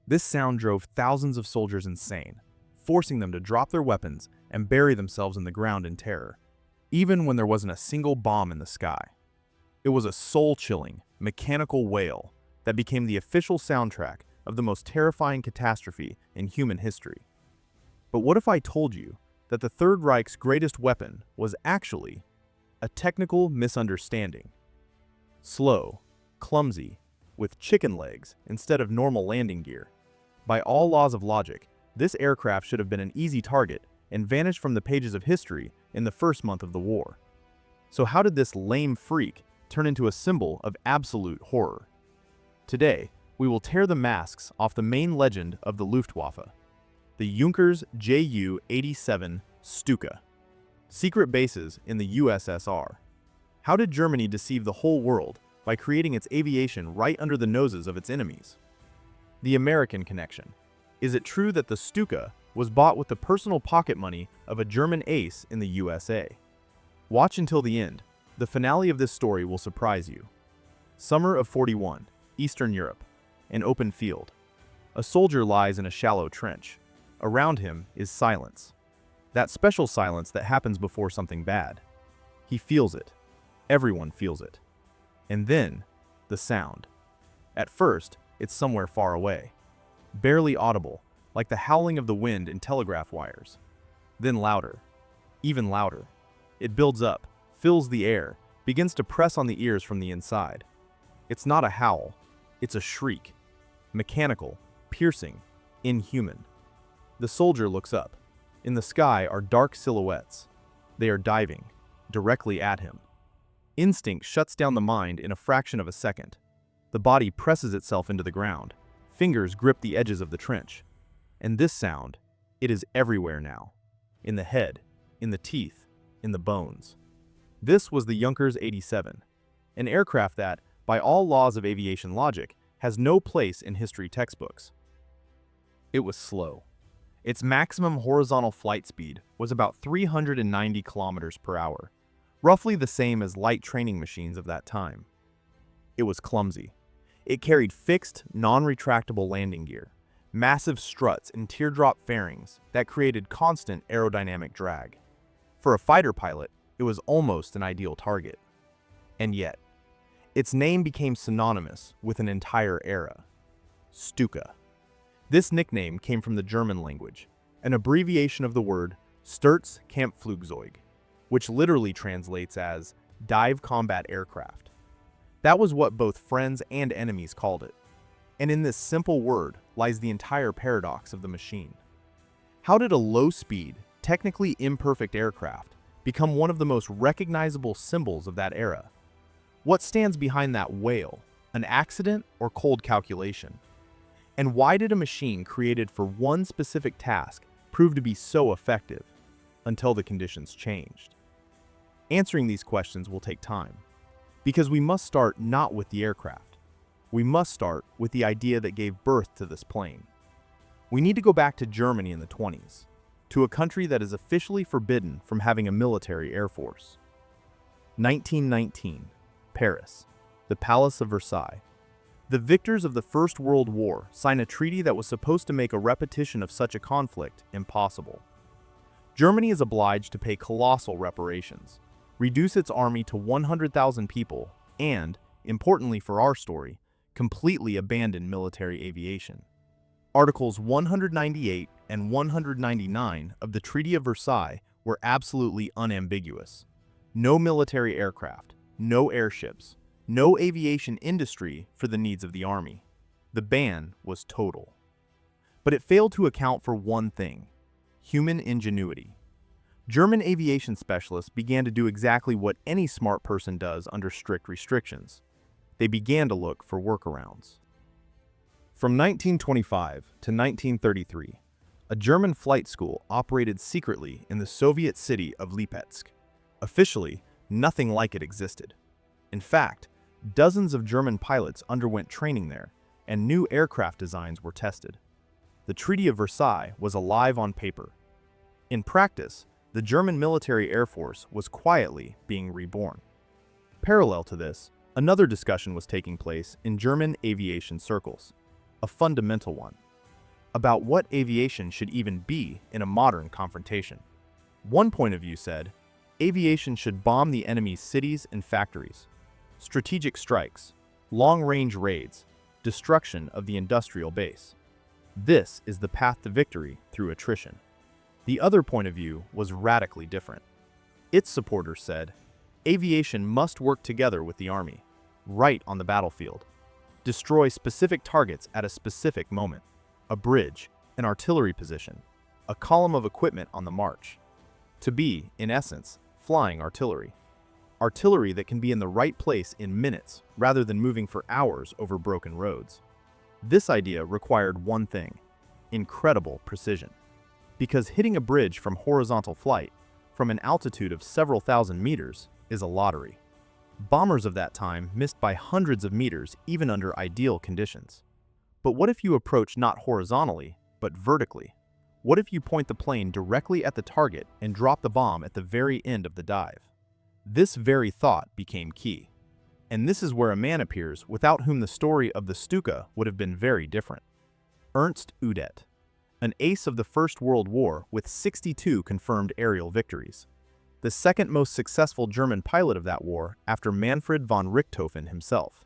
This sound drove thousands of soldiers insane, forcing them to drop their weapons and bury themselves in the ground in terror, even when there wasn't a single bomb in the sky. It was a soul-chilling, mechanical wail that became the official soundtrack of the most terrifying catastrophe in human history. But what if I told you that the Third Reich's greatest weapon was actually a technical misunderstanding? Slow, clumsy, with chicken legs instead of normal landing gear. By all laws of logic, this aircraft should have been an easy target and vanished from the pages of history in the first month of the war. So how did this lame freak turn into a symbol of absolute horror? Today, we will tear the masks off the main legend of the Luftwaffe, the Junkers Ju-87 Stuka. Secret bases in the USSR. How did Germany deceive the whole world by creating its aviation right under the noses of its enemies? The American connection. Is it true that the Stuka was bought with the personal pocket money of a German ace in the USA? Watch until the end. The finale of this story will surprise you. Summer of 41, Eastern Europe. An open field. A soldier lies in a shallow trench. Around him is silence. That special silence that happens before something bad. He feels it. Everyone feels it. And then, the sound. At first, it's somewhere far away. Barely audible, like the howling of the wind in telegraph wires. Then louder. Even louder. It builds up, fills the air, begins to press on the ears from the inside. It's not a howl. It's a shriek. Mechanical, piercing, inhuman. The soldier looks up. In the sky are dark silhouettes. They are diving, directly at him. Instinct shuts down the mind in a fraction of a second. The body presses itself into the ground. Fingers grip the edges of the trench. And this sound, it is everywhere now. In the head, in the teeth, in the bones. This was the Junkers 87, an aircraft that, by all laws of aviation logic, has no place in history textbooks. It was slow. Its maximum horizontal flight speed was about 390 kilometers per hour, roughly the same as light training machines of that time. It was clumsy. It carried fixed, non-retractable landing gear, massive struts and teardrop fairings that created constant aerodynamic drag. For a fighter pilot, it was almost an ideal target. And yet, its name became synonymous with an entire era. Stuka. This nickname came from the German language, an abbreviation of the word Sturzkampfflugzeug, which literally translates as dive combat aircraft. That was what both friends and enemies called it. And in this simple word lies the entire paradox of the machine. How did a low-speed, technically imperfect aircraft become one of the most recognizable symbols of that era? What stands behind that wail, an accident or cold calculation? And why did a machine created for one specific task prove to be so effective until the conditions changed? Answering these questions will take time, because we must start not with the aircraft. We must start with the idea that gave birth to this plane. We need to go back to Germany in the 20s, to a country that is officially forbidden from having a military air force. 1919, Paris, the Palace of Versailles. The victors of the First World War signed a treaty that was supposed to make a repetition of such a conflict impossible. Germany is obliged to pay colossal reparations, reduce its army to 100,000 people, and, importantly for our story, completely abandon military aviation. Articles 198 and 199 of the Treaty of Versailles were absolutely unambiguous. No military aircraft, no airships, no aviation industry for the needs of the army. The ban was total. But it failed to account for one thing: human ingenuity. German aviation specialists began to do exactly what any smart person does under strict restrictions. They began to look for workarounds. From 1925 to 1933, a German flight school operated secretly in the Soviet city of Lipetsk. Officially, nothing like it existed. In fact, dozens of German pilots underwent training there, and new aircraft designs were tested. The Treaty of Versailles was alive on paper. In practice, the German military air force was quietly being reborn. Parallel to this, another discussion was taking place in German aviation circles, a fundamental one. about what aviation should even be in a modern confrontation. One point of view said, aviation should bomb the enemy's cities and factories. Strategic strikes, long-range raids, destruction of the industrial base. This is the path to victory through attrition. The other point of view was radically different. Its supporters said, aviation must work together with the army, right on the battlefield. Destroy specific targets at a specific moment. A bridge, an artillery position, a column of equipment on the march. To be, in essence, flying artillery. Artillery that can be in the right place in minutes rather than moving for hours over broken roads. This idea required one thing: incredible precision. Because hitting a bridge from horizontal flight, from an altitude of several thousand meters, is a lottery. Bombers of that time missed by hundreds of meters even under ideal conditions. But what if you approach not horizontally, but vertically? What if you point the plane directly at the target and drop the bomb at the very end of the dive? This very thought became key. And this is where a man appears without whom the story of the Stuka would have been very different. Ernst Udet, an ace of the First World War with 62 confirmed aerial victories. The second most successful German pilot of that war after Manfred von Richthofen himself.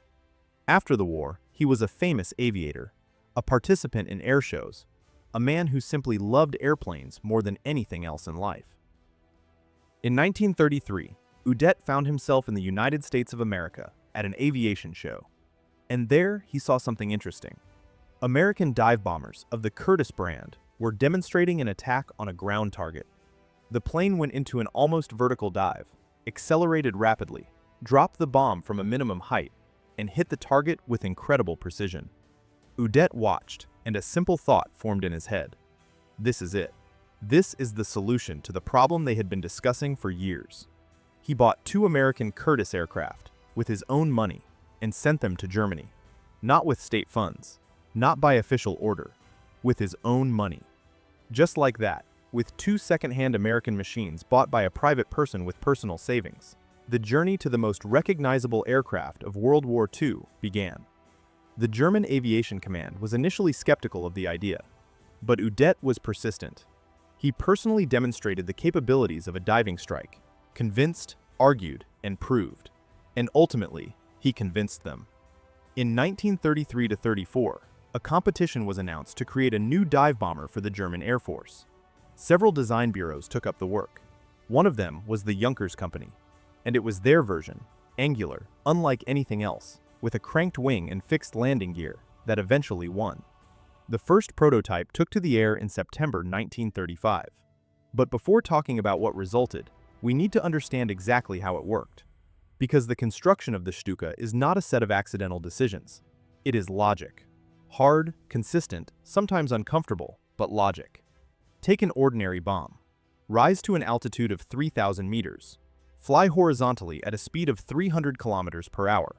After the war, he was a famous aviator, a participant in air shows, a man who simply loved airplanes more than anything else in life. In 1933, Udet found himself in the United States of America at an aviation show, and there he saw something interesting. American dive bombers of the Curtiss brand were demonstrating an attack on a ground target. The plane went into an almost vertical dive, accelerated rapidly, dropped the bomb from a minimum height, and hit the target with incredible precision. Udet watched, and a simple thought formed in his head. This is it. This is the solution to the problem they had been discussing for years. He bought 2 American Curtiss aircraft with his own money and sent them to Germany, not with state funds, not by official order, with his own money. Just like that, with 2 second-hand American machines bought by a private person with personal savings, the journey to the most recognizable aircraft of World War II began. The German Aviation Command was initially skeptical of the idea, but Udet was persistent. He personally demonstrated the capabilities of a diving strike, convinced, argued, and proved. And ultimately, he convinced them. In 1933-34, a competition was announced to create a new dive bomber for the German Air Force. Several design bureaus took up the work. One of them was the Junkers Company, and it was their version, angular, unlike anything else, with a cranked wing and fixed landing gear, that eventually won. The first prototype took to the air in September 1935. But before talking about what resulted, we need to understand exactly how it worked. Because the construction of the Stuka is not a set of accidental decisions. It is logic. Hard, consistent, sometimes uncomfortable, but logic. Take an ordinary bomb. Rise to an altitude of 3,000 meters. Fly horizontally at a speed of 300 kilometers per hour.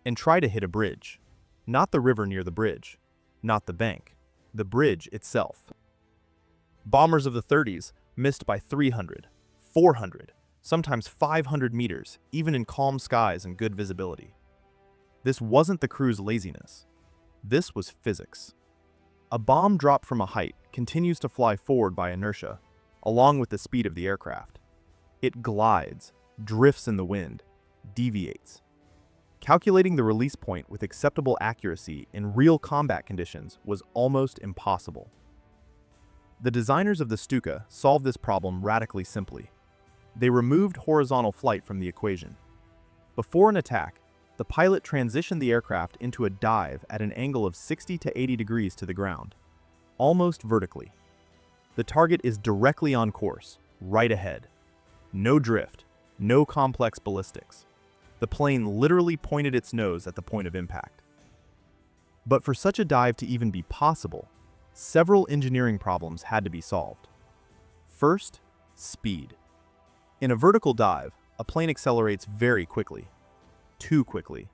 And try to hit a bridge. Not the river near the bridge. Not the bank. The bridge itself. Bombers of the 30s missed by 300, 400, sometimes 500 meters, even in calm skies and good visibility. This wasn't the crew's laziness. This was physics. A bomb dropped from a height continues to fly forward by inertia, along with the speed of the aircraft. It glides, drifts in the wind, deviates. Calculating the release point with acceptable accuracy in real combat conditions was almost impossible. The designers of the Stuka solved this problem radically simply. They removed horizontal flight from the equation. Before an attack, the pilot transitioned the aircraft into a dive at an angle of 60 to 80 degrees to the ground, almost vertically. The target is directly on course, right ahead. No drift, no complex ballistics. The plane literally pointed its nose at the point of impact. But for such a dive to even be possible, several engineering problems had to be solved. First, speed. In a vertical dive, a plane accelerates very quickly. Too quickly.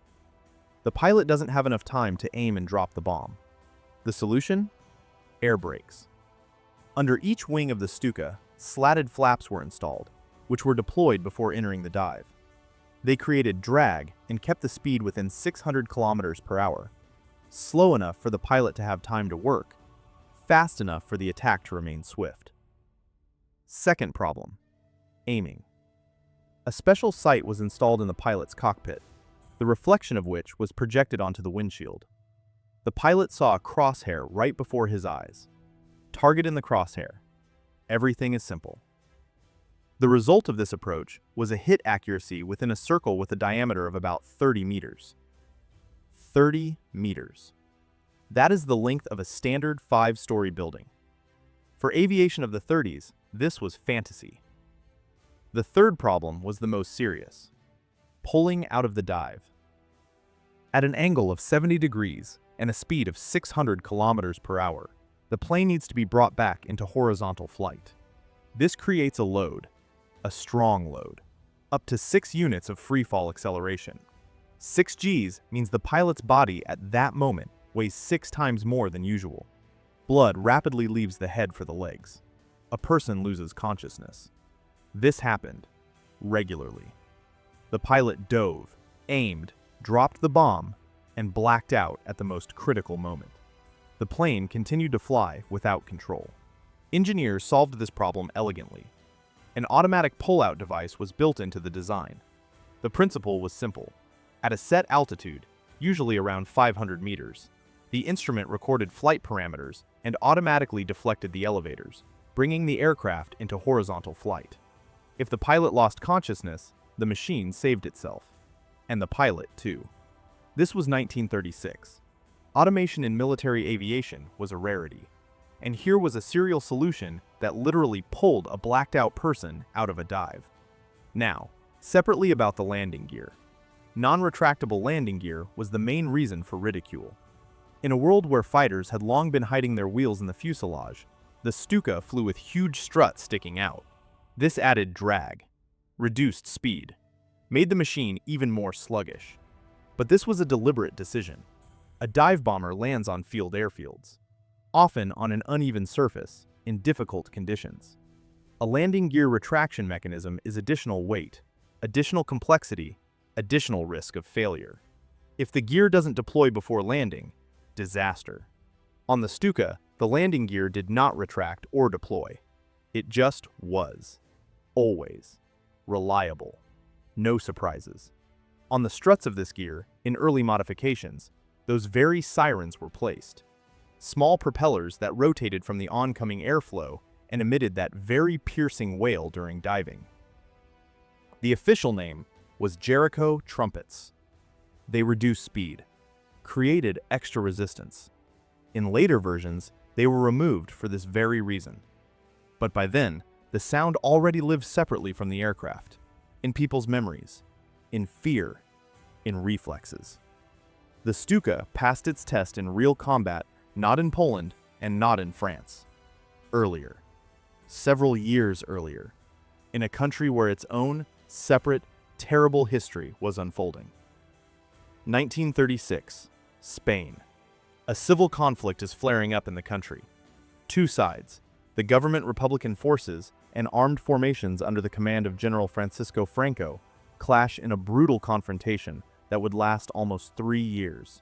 The pilot doesn't have enough time to aim and drop the bomb. The solution? Air brakes. Under each wing of the Stuka, slatted flaps were installed, which were deployed before entering the dive. They created drag and kept the speed within 600 kilometers per hour, slow enough for the pilot to have time to work, fast enough for the attack to remain swift. Second problem: aiming. A special sight was installed in the pilot's cockpit, the reflection of which was projected onto the windshield. The pilot saw a crosshair right before his eyes. Target in the crosshair. Everything is simple. The result of this approach was a hit accuracy within a circle with a diameter of about 30 meters. 30 meters. That is the length of a standard 5-story building. For aviation of the 30s, this was fantasy. The third problem was the most serious: pulling out of the dive. At an angle of 70 degrees and a speed of 600 kilometers per hour, the plane needs to be brought back into horizontal flight. This creates a load, a strong load, up to 6 units of freefall acceleration. 6 Gs means the pilot's body at that moment weighs 6 times more than usual. Blood rapidly leaves the head for the legs. A person loses consciousness. This happened regularly. The pilot dove, aimed, dropped the bomb, and blacked out at the most critical moment. The plane continued to fly without control. Engineers solved this problem elegantly. An automatic pull-out device was built into the design. The principle was simple. At a set altitude, usually around 500 meters, the instrument recorded flight parameters and automatically deflected the elevators, bringing the aircraft into horizontal flight. If the pilot lost consciousness, the machine saved itself. And the pilot, too. This was 1936. Automation in military aviation was a rarity. And here was a serial solution that literally pulled a blacked-out person out of a dive. Now, separately about the landing gear. Non-retractable landing gear was the main reason for ridicule. In a world where fighters had long been hiding their wheels in the fuselage, the Stuka flew with huge struts sticking out. This added drag, reduced speed, made the machine even more sluggish. But this was a deliberate decision. A dive bomber lands on field airfields, often on an uneven surface, in difficult conditions. A landing gear retraction mechanism is additional weight, additional complexity, additional risk of failure. If the gear doesn't deploy before landing, disaster. On the Stuka, the landing gear did not retract or deploy. It just was. Always. Reliable. No surprises. On the struts of this gear, in early modifications, those very sirens were placed. Small propellers that rotated from the oncoming airflow and emitted that very piercing wail during diving. The official name was Jericho Trumpets. They reduced speed, created extra resistance. In later versions, they were removed for this very reason. But by then, the sound already lived separately from the aircraft, in people's memories, in fear, in reflexes. The Stuka passed its test in real combat, not in Poland and not in France. Earlier, several years earlier, in a country where its own, separate, terrible history was unfolding. 1936, Spain. A civil conflict is flaring up in the country. Two sides, the government Republican forces and armed formations under the command of General Francisco Franco, clash in a brutal confrontation that would last almost 3 years.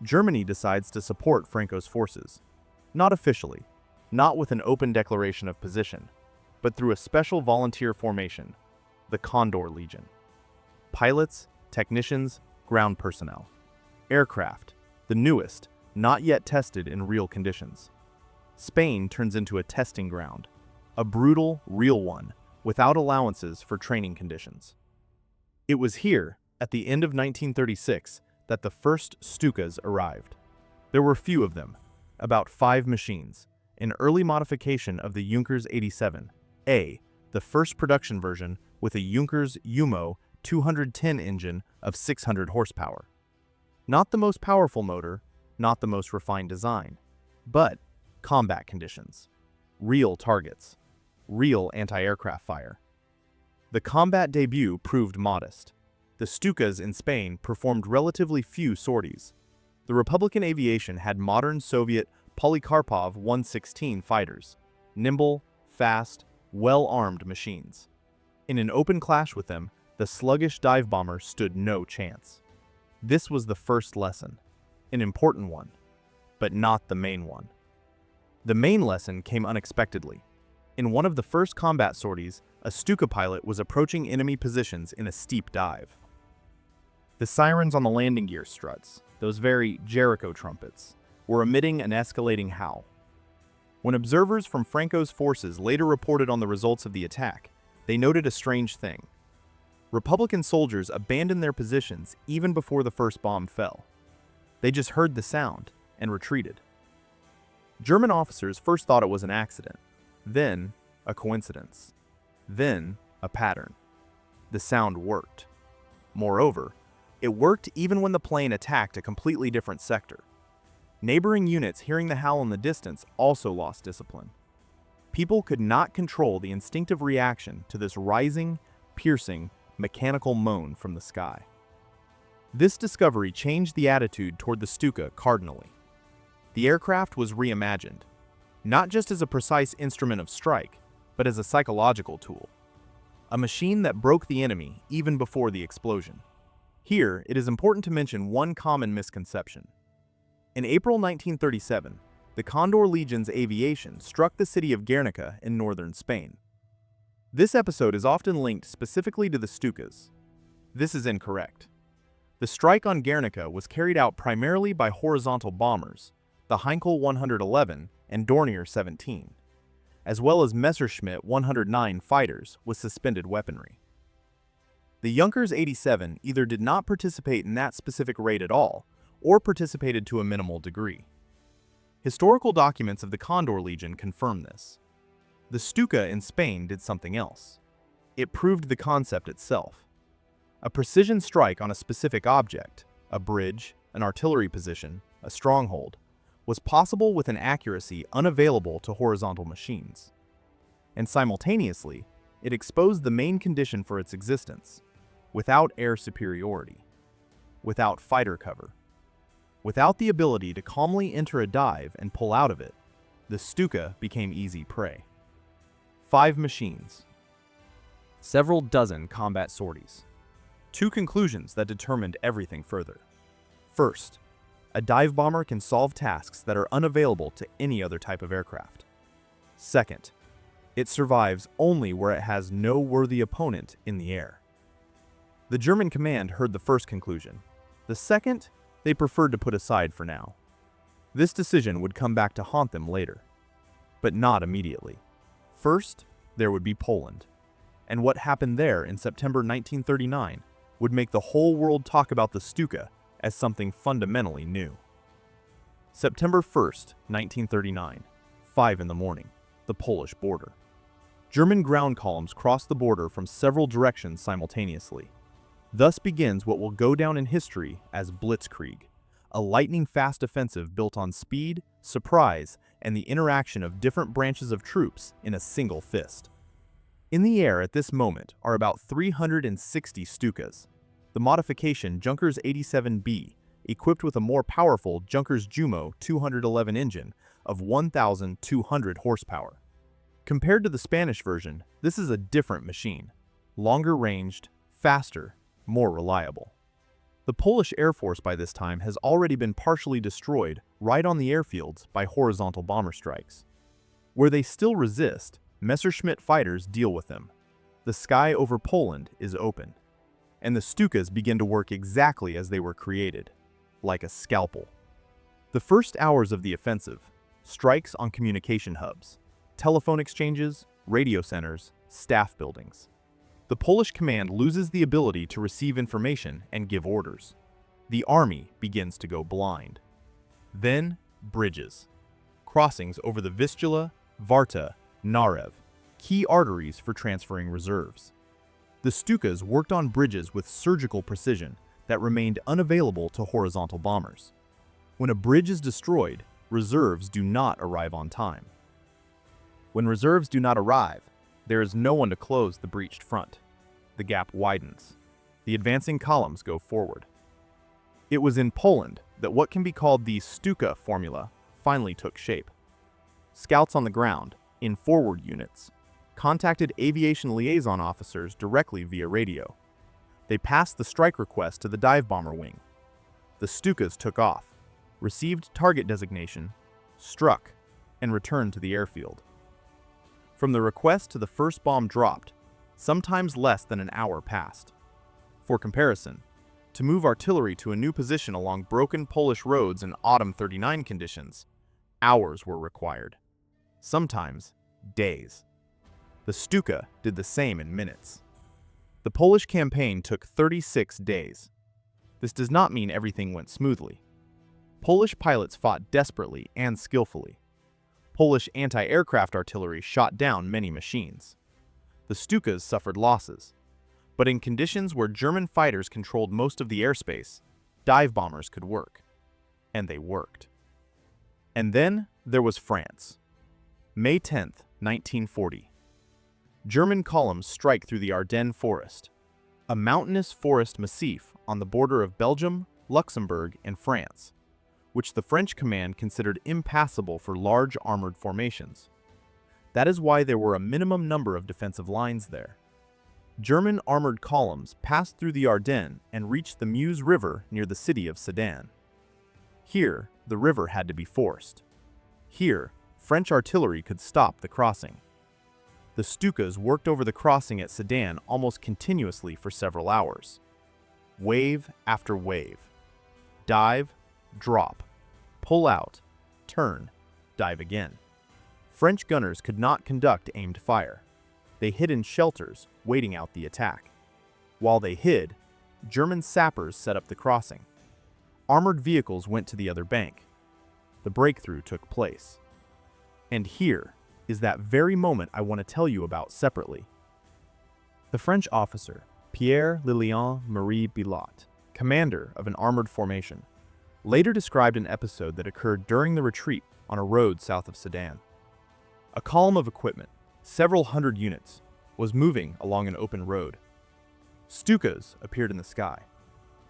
Germany decides to support Franco's forces, not officially, not with an open declaration of position, but through a special volunteer formation, the Condor Legion. Pilots, technicians, ground personnel. Aircraft, the newest, not yet tested in real conditions. Spain turns into a testing ground, a brutal, real one, without allowances for training conditions. It was here, at the end of 1936, that the first Stukas arrived. There were few of them, about 5 machines, an early modification of the Junkers Ju-87, the first production version with a Junkers Ju-210 engine of 600 horsepower. Not the most powerful motor, not the most refined design, but combat conditions, real targets, real anti-aircraft fire. The combat debut proved modest. The Stukas in Spain performed relatively few sorties. The Republican aviation had modern Soviet Polikarpov 116 fighters, nimble, fast, well-armed machines. In an open clash with them, the sluggish dive bomber stood no chance. This was the first lesson, an important one, but not the main one. The main lesson came unexpectedly. In one of the first combat sorties, a Stuka pilot was approaching enemy positions in a steep dive. The sirens on the landing gear struts, those very Jericho Trumpets, were emitting an escalating howl. When observers from Franco's forces later reported on the results of the attack, they noted a strange thing. Republican soldiers abandoned their positions even before the first bomb fell. They just heard the sound and retreated. German officers first thought it was an accident, then a coincidence, then a pattern. The sound worked. Moreover, it worked even when the plane attacked a completely different sector. Neighboring units hearing the howl in the distance also lost discipline. People could not control the instinctive reaction to this rising, piercing, mechanical moan from the sky. This discovery changed the attitude toward the Stuka cardinally. The aircraft was reimagined, not just as a precise instrument of strike, but as a psychological tool. A machine that broke the enemy even before the explosion. Here, it is important to mention one common misconception. In April 1937, the Condor Legion's aviation struck the city of Guernica in northern Spain. This episode is often linked specifically to the Stukas. This is incorrect. The strike on Guernica was carried out primarily by horizontal bombers, the Heinkel 111 and Dornier 17, as well as Messerschmitt 109 fighters with suspended weaponry. The Junkers Ju-87 either did not participate in that specific raid at all, or participated to a minimal degree. Historical documents of the Condor Legion confirm this. The Stuka in Spain did something else. It proved the concept itself. A precision strike on a specific object, a bridge, an artillery position, a stronghold, was possible with an accuracy unavailable to horizontal machines. And simultaneously, it exposed the main condition for its existence: without air superiority, without fighter cover, without the ability to calmly enter a dive and pull out of it, the Stuka became easy prey. 5 machines. Several dozen combat sorties. 2 conclusions that determined everything further. First, a dive bomber can solve tasks that are unavailable to any other type of aircraft. Second, it survives only where it has no worthy opponent in the air. The German command heard the first conclusion. The second, they preferred to put aside for now. This decision would come back to haunt them later, but not immediately. First, there would be Poland, and what happened there in September 1939 would make the whole world talk about the Stuka as something fundamentally new. September 1st, 1939, 5 in the morning, the Polish border. German ground columns crossed the border from several directions simultaneously. Thus begins what will go down in history as Blitzkrieg, a lightning-fast offensive built on speed, surprise, and the interaction of different branches of troops in a single fist. In the air at this moment are about 360 Stukas, the modification Junkers 87B, equipped with a more powerful Junkers Ju-87 211 engine of 1,200 horsepower. Compared to the Spanish version, this is a different machine, longer ranged, faster, more reliable. The Polish Air Force by this time has already been partially destroyed right on the airfields by horizontal bomber strikes. Where they still resist, Messerschmitt fighters deal with them. The sky over Poland is open, and the Stukas begin to work exactly as they were created, like a scalpel. The first hours of the offensive, strikes on communication hubs, telephone exchanges, radio centers, staff buildings. The Polish command loses the ability to receive information and give orders. The army begins to go blind. Then, bridges. Crossings over the Vistula, Varta, Narew, key arteries for transferring reserves. The Stukas worked on bridges with surgical precision that remained unavailable to horizontal bombers. When a bridge is destroyed, reserves do not arrive on time. When reserves do not arrive, there is no one to close the breached front. The gap widens. The advancing columns go forward. It was in Poland that what can be called the Stuka formula finally took shape. Scouts on the ground, in forward units, contacted aviation liaison officers directly via radio. They passed the strike request to the dive bomber wing. The Stukas took off, received target designation, struck, and returned to the airfield. From the request to the first bomb dropped, sometimes less than an hour passed. For comparison, to move artillery to a new position along broken Polish roads in autumn '39 conditions, hours were required. Sometimes days. The Stuka did the same in minutes. The Polish campaign took 36 days. This does not mean everything went smoothly. Polish pilots fought desperately and skillfully. Polish anti-aircraft artillery shot down many machines. The Stukas suffered losses, but in conditions where German fighters controlled most of the airspace, dive bombers could work. And they worked. And then there was France. May 10th, 1940. German columns strike through the Ardennes forest, a mountainous forest massif on the border of Belgium, Luxembourg, and France, which the French command considered impassable for large armored formations. That is why there were a minimum number of defensive lines there. German armored columns passed through the Ardennes and reached the Meuse River near the city of Sedan. Here, the river had to be forced. Here, French artillery could stop the crossing. The Stukas worked over the crossing at Sedan almost continuously for several hours. Wave after wave. Dive, drop, pull out, turn, dive again. French gunners could not conduct aimed fire. They hid in shelters, waiting out the attack. While they hid, German sappers set up the crossing. Armored vehicles went to the other bank. The breakthrough took place. And here is that very moment I want to tell you about separately. The French officer, Pierre Lilian Marie Bilot, commander of an armored formation, later described an episode that occurred during the retreat on a road south of Sedan. A column of equipment, several hundred units, was moving along an open road. Stukas appeared in the sky,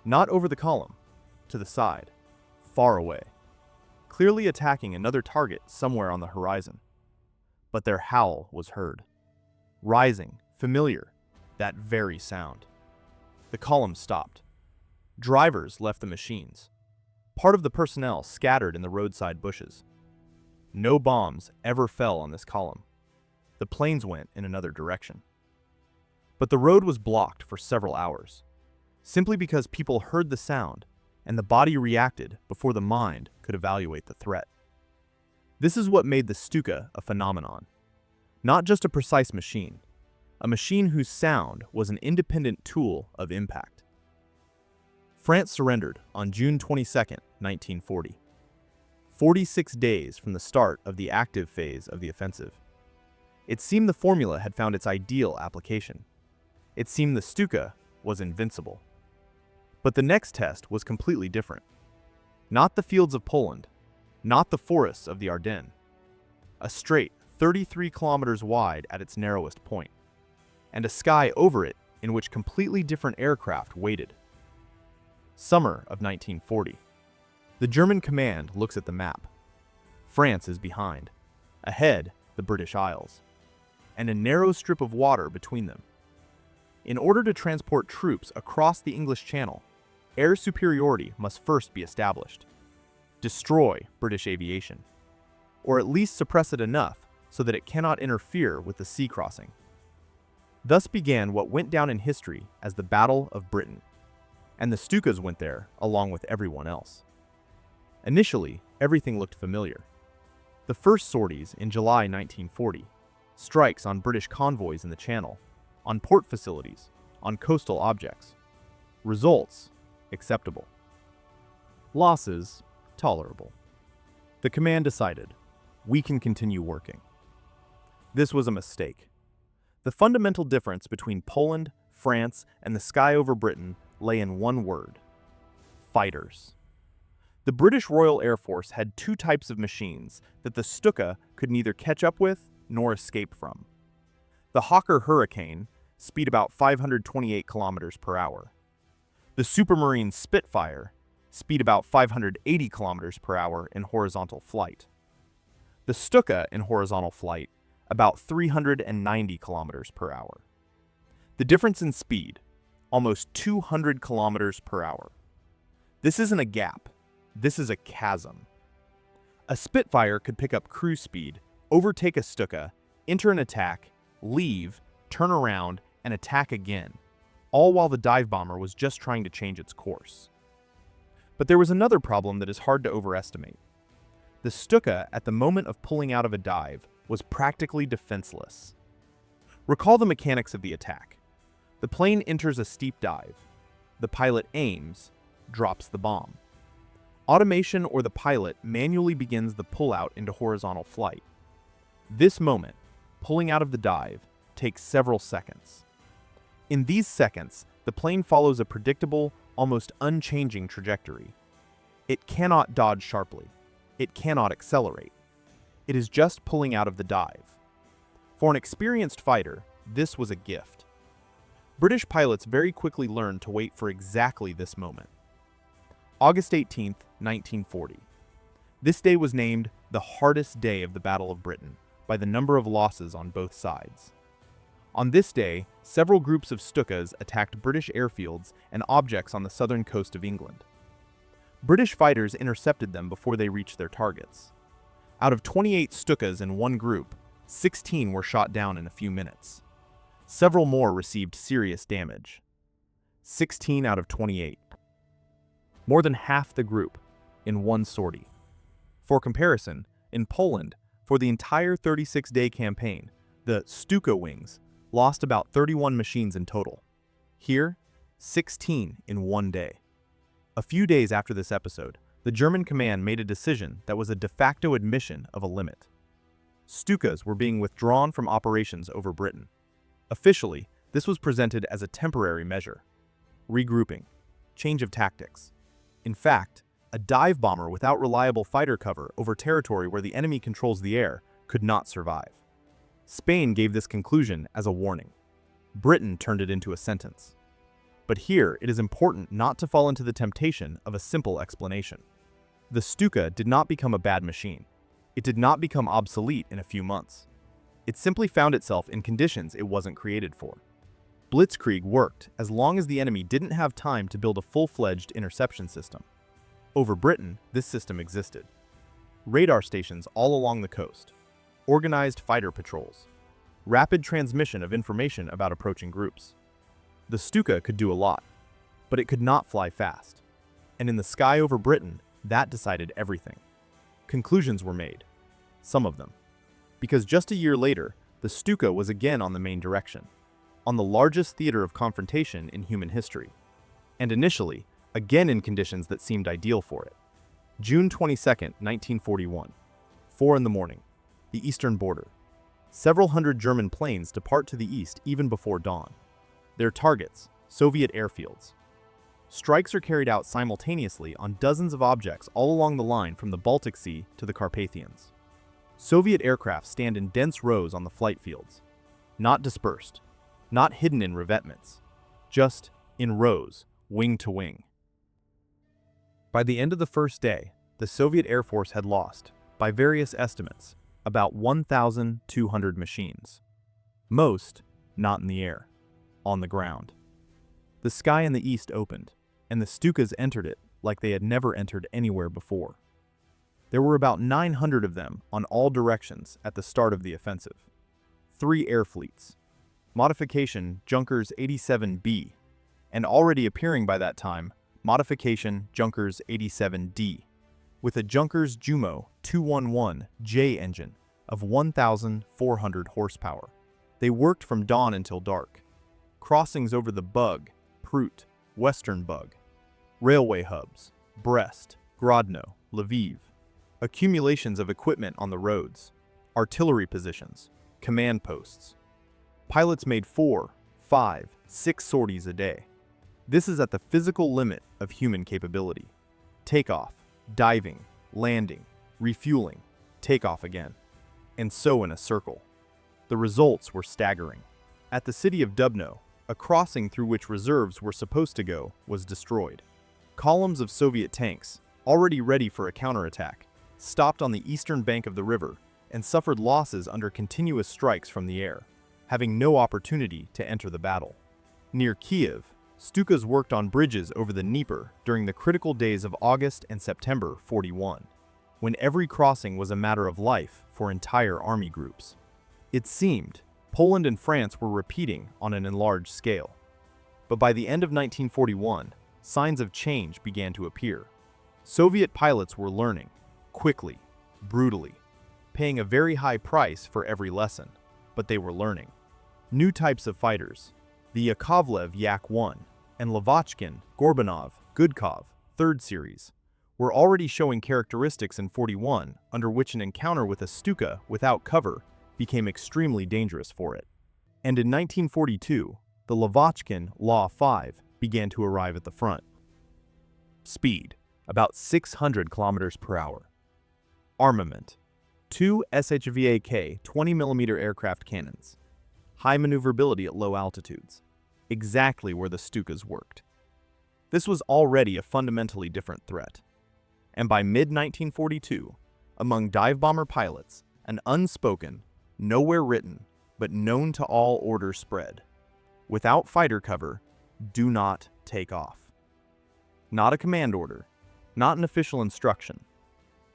not over the column, to the side, far away, clearly attacking another target somewhere on the horizon. But their howl was heard. Rising, familiar, that very sound. The column stopped. Drivers left the machines. Part of the personnel scattered in the roadside bushes. No bombs ever fell on this column. The planes went in another direction. But the road was blocked for several hours, simply because people heard the sound and the body reacted before the mind could evaluate the threat. This is what made the Stuka a phenomenon. Not just a precise machine, a machine whose sound was an independent tool of impact. France surrendered on June 22, 1940. 46 days from the start of the active phase of the offensive. It seemed the formula had found its ideal application. It seemed the Stuka was invincible. But the next test was completely different. Not the fields of Poland, not the forests of the Ardennes. A strait 33 kilometers wide at its narrowest point, and a sky over it in which completely different aircraft waited. Summer of 1940. The German command looks at the map. France is behind. Ahead, the British Isles, and a narrow strip of water between them. In order to transport troops across the English Channel, air superiority must first be established. Destroy British aviation, or at least suppress it enough so that it cannot interfere with the sea crossing. Thus began what went down in history as the Battle of Britain, and the Stukas went there along with everyone else. Initially, everything looked familiar. The first sorties in July 1940, strikes on British convoys in the Channel, on port facilities, on coastal objects. Results, acceptable. Losses, tolerable. The command decided, we can continue working. This was a mistake. The fundamental difference between Poland, France, and the sky over Britain lay in one word: fighters. The British Royal Air Force had two types of machines that the Stuka could neither catch up with nor escape from. The Hawker Hurricane, speed about 528 kilometers per hour. The Supermarine Spitfire, speed about 580 kilometers per hour in horizontal flight. The Stuka in horizontal flight, about 390 kilometers per hour. The difference in speed, almost 200 kilometers per hour. This isn't a gap. This is a chasm. A Spitfire could pick up cruise speed, overtake a Stuka, enter an attack, leave, turn around, and attack again, all while the dive bomber was just trying to change its course. But there was another problem that is hard to overestimate. The Stuka, at the moment of pulling out of a dive, was practically defenseless. Recall the mechanics of the attack. The plane enters a steep dive. The pilot aims, drops the bomb. Automation or the pilot manually begins the pullout into horizontal flight. This moment, pulling out of the dive, takes several seconds. In these seconds, the plane follows a predictable, almost unchanging trajectory. It cannot dodge sharply. It cannot accelerate. It is just pulling out of the dive. For an experienced fighter, this was a gift. British pilots very quickly learned to wait for exactly this moment. August 18, 1940. This day was named the hardest day of the Battle of Britain by the number of losses on both sides. On this day, several groups of Stukas attacked British airfields and objects on the southern coast of England. British fighters intercepted them before they reached their targets. Out of 28 Stukas in one group, 16 were shot down in a few minutes. Several more received serious damage. 16 out of 28. More than half the group in one sortie. For comparison, in Poland, for the entire 36-day campaign, the Stuka wings lost about 31 machines in total. Here, 16 in one day. A few days after this episode, the German command made a decision that was a de facto admission of a limit. Stukas were being withdrawn from operations over Britain. Officially, this was presented as a temporary measure. Regrouping. Change of tactics. In fact, a dive bomber without reliable fighter cover over territory where the enemy controls the air could not survive. Spain gave this conclusion as a warning. Britain turned it into a sentence. But here, it is important not to fall into the temptation of a simple explanation. The Stuka did not become a bad machine. It did not become obsolete in a few months. It simply found itself in conditions it wasn't created for. Blitzkrieg worked as long as the enemy didn't have time to build a full-fledged interception system. Over Britain, this system existed. Radar stations all along the coast, organized fighter patrols, rapid transmission of information about approaching groups. The Stuka could do a lot, but it could not fly fast. And in the sky over Britain, that decided everything. Conclusions were made. Some of them. Because just a year later, the Stuka was again on the main direction, on the largest theater of confrontation in human history. And initially, again in conditions that seemed ideal for it. June 22, 1941. 4 in the morning. The eastern border. Several hundred German planes depart to the east even before dawn. Their targets, Soviet airfields. Strikes are carried out simultaneously on dozens of objects all along the line from the Baltic Sea to the Carpathians. Soviet aircraft stand in dense rows on the flight fields. Not dispersed, not hidden in revetments, just in rows, wing to wing. By the end of the first day, the Soviet Air Force had lost, by various estimates, about 1,200 machines. Most not in the air, on the ground. The sky in the east opened, and the Stukas entered it like they had never entered anywhere before. There were about 900 of them on all directions at the start of the offensive. 3 air fleets. Modification Junkers 87B, and already appearing by that time, Modification Junkers 87D, with a Junkers Ju-87 engine of 1,400 horsepower. They worked from dawn until dark. Crossings over the Bug, Prut, Western Bug, railway hubs, Brest, Grodno, Lviv, accumulations of equipment on the roads, artillery positions, command posts. Pilots made 4, 5, 6 sorties a day. This is at the physical limit of human capability. Takeoff, diving, landing, refueling, takeoff again. And so in a circle. The results were staggering. At the city of Dubno, a crossing through which reserves were supposed to go was destroyed. Columns of Soviet tanks, already ready for a counterattack, stopped on the eastern bank of the river and suffered losses under continuous strikes from the air, having no opportunity to enter the battle. Near Kiev, Stukas worked on bridges over the Dnieper during the critical days of August and September 41. when every crossing was a matter of life for entire army groups. It seemed Poland and France were repeating on an enlarged scale. But by the end of 1941, signs of change began to appear. Soviet pilots were learning, quickly, brutally, paying a very high price for every lesson, but they were learning. New types of fighters, the Yakovlev Yak-1 and Lavochkin, Gorbanov, Gudkov, 3rd Series, were already showing characteristics in 41 under which an encounter with a Stuka without cover became extremely dangerous for it. And in 1942, the Lavochkin Law 5 began to arrive at the front. Speed, about 600 kilometers per hour. Armament, 2 SHVAK 20mm aircraft cannons. High maneuverability at low altitudes, exactly where the Stukas worked. This was already a fundamentally different threat. And by mid-1942, among dive bomber pilots, an unspoken, nowhere written, but known to all order spread. Without fighter cover, do not take off. Not a command order, not an official instruction.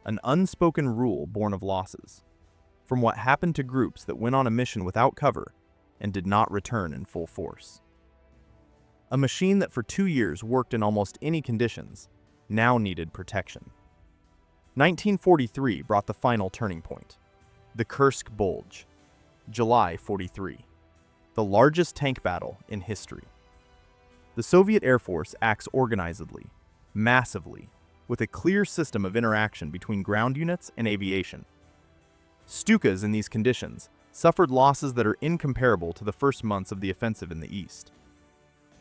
An unspoken rule born of losses, from what happened to groups that went on a mission without cover and did not return in full force. A machine that for 2 years worked in almost any conditions now needed protection. 1943 brought the final turning point. The Kursk Bulge, July 43, the largest tank battle in history. The Soviet Air Force acts organizedly, massively, with a clear system of interaction between ground units and aviation. Stukas in these conditions suffered losses that are incomparable to the first months of the offensive in the east.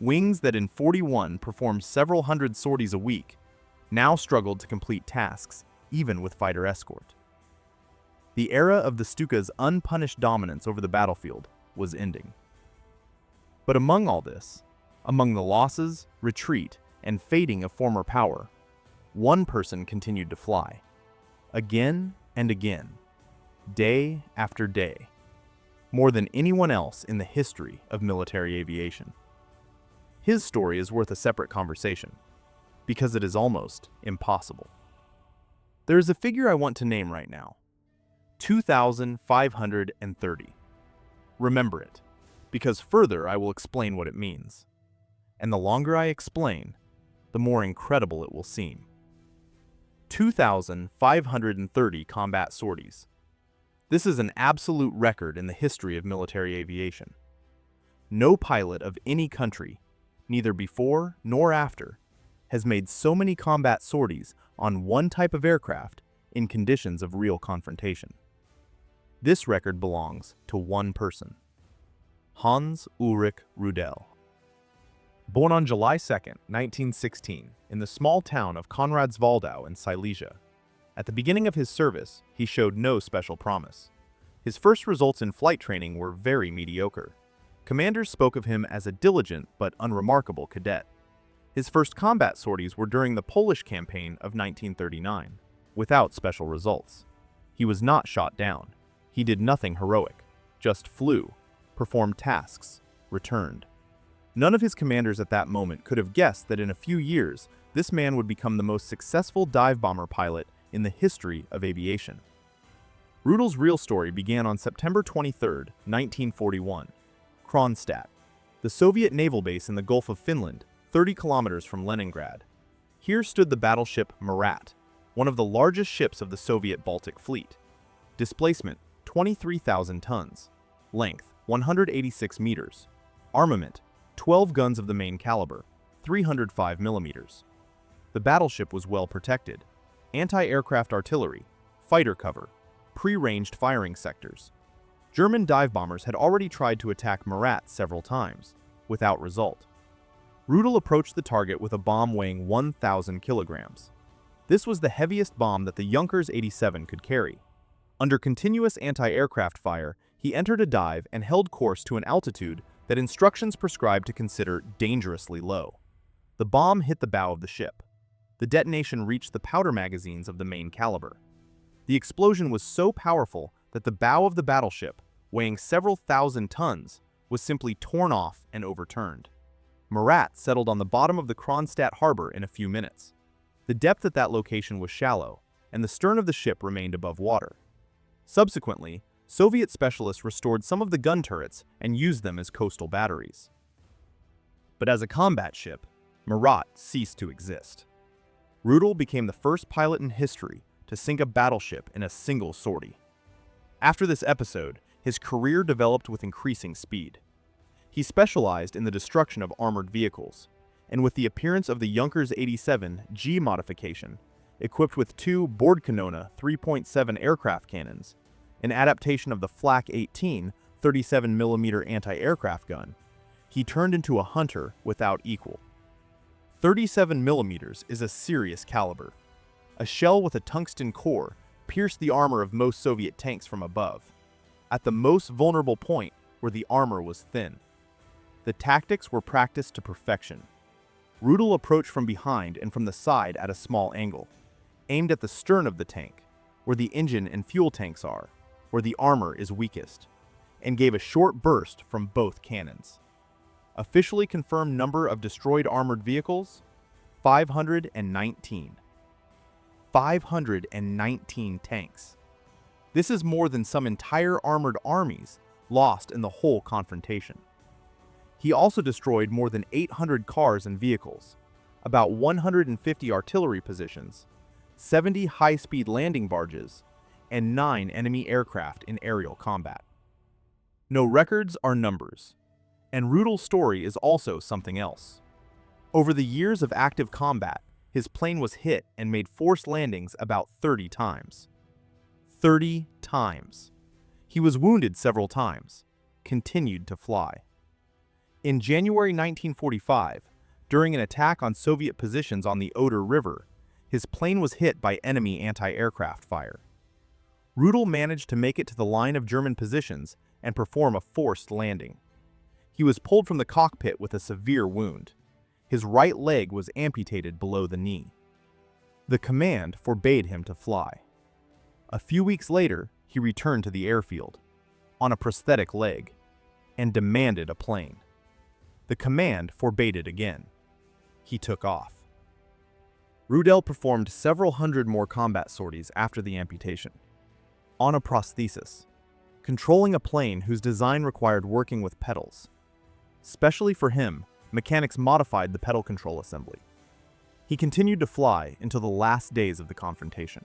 Wings that in 41 performed several hundred sorties a week now struggled to complete tasks, even with fighter escort. The era of the Stuka's unpunished dominance over the battlefield was ending. But among all this, among the losses, retreat, and fading of former power, one person continued to fly. Again and again, day after day, more than anyone else in the history of military aviation. His story is worth a separate conversation, because it is almost impossible. There is a figure I want to name right now. 2,530. Remember it, because further I will explain what it means. And the longer I explain, the more incredible it will seem. 2,530 combat sorties. This is an absolute record in the history of military aviation. No pilot of any country, neither before nor after, has made so many combat sorties on one type of aircraft in conditions of real confrontation. This record belongs to one person, Hans-Ulrich Rudel. Born on July 2, 1916, in the small town of Konradswaldau in Silesia, at the beginning of his service, he showed no special promise. His first results in flight training were very mediocre. Commanders spoke of him as a diligent but unremarkable cadet. His first combat sorties were during the Polish campaign of 1939, without special results. He was not shot down. He did nothing heroic, just flew, performed tasks, returned. None of his commanders at that moment could have guessed that in a few years, this man would become the most successful dive bomber pilot in the history of aviation. Rudel's real story began on September 23, 1941. Kronstadt, the Soviet naval base in the Gulf of Finland, 30 kilometers from Leningrad. Here stood the battleship Murat, one of the largest ships of the Soviet Baltic Fleet. Displacement, 23,000 tons. Length, 186 meters. Armament, 12 guns of the main caliber, 305 millimeters. The battleship was well protected. Anti-aircraft artillery, fighter cover, pre-ranged firing sectors. German dive bombers had already tried to attack Murat several times, without result. Rudel approached the target with a bomb weighing 1,000 kilograms. This was the heaviest bomb that the Junkers Ju-87 could carry. Under continuous anti-aircraft fire, he entered a dive and held course to an altitude that instructions prescribed to consider dangerously low. The bomb hit the bow of the ship. The detonation reached the powder magazines of the main caliber. The explosion was so powerful that the bow of the battleship, weighing several thousand tons, was simply torn off and overturned. Murat settled on the bottom of the Kronstadt harbor in a few minutes. The depth at that location was shallow, and the stern of the ship remained above water. Subsequently, Soviet specialists restored some of the gun turrets and used them as coastal batteries. But as a combat ship, Murat ceased to exist. Rudel became the first pilot in history to sink a battleship in a single sortie. After this episode, his career developed with increasing speed. He specialized in the destruction of armored vehicles, and with the appearance of the Junkers Ju-87 G modification, equipped with two Bordkanone 3.7 aircraft cannons, an adaptation of the Flak 18 37mm anti-aircraft gun, he turned into a hunter without equal. 37mm is a serious caliber. A shell with a tungsten core pierced the armor of most Soviet tanks from above, at the most vulnerable point where the armor was thin. The tactics were practiced to perfection. Rudel approached from behind and from the side at a small angle, aimed at the stern of the tank, where the engine and fuel tanks are, where the armor is weakest, and gave a short burst from both cannons. Officially confirmed number of destroyed armored vehicles? 519. 519 tanks. This is more than some entire armored armies lost in the whole confrontation. He also destroyed more than 800 cars and vehicles, about 150 artillery positions, 70 high-speed landing barges, and 9 enemy aircraft in aerial combat. No records are numbers, and Rudel's story is also something else. Over the years of active combat, his plane was hit and made forced landings about 30 times. 30 times. He was wounded several times, continued to fly. In January 1945, during an attack on Soviet positions on the Oder River, his plane was hit by enemy anti-aircraft fire. Rudel managed to make it to the line of German positions and perform a forced landing. He was pulled from the cockpit with a severe wound. His right leg was amputated below the knee. The command forbade him to fly. A few weeks later, he returned to the airfield, on a prosthetic leg, and demanded a plane. The command forbade it again. He took off. Rudel performed several hundred more combat sorties after the amputation. On a prosthesis, controlling a plane whose design required working with pedals. Specially for him, mechanics modified the pedal control assembly. He continued to fly until the last days of the confrontation.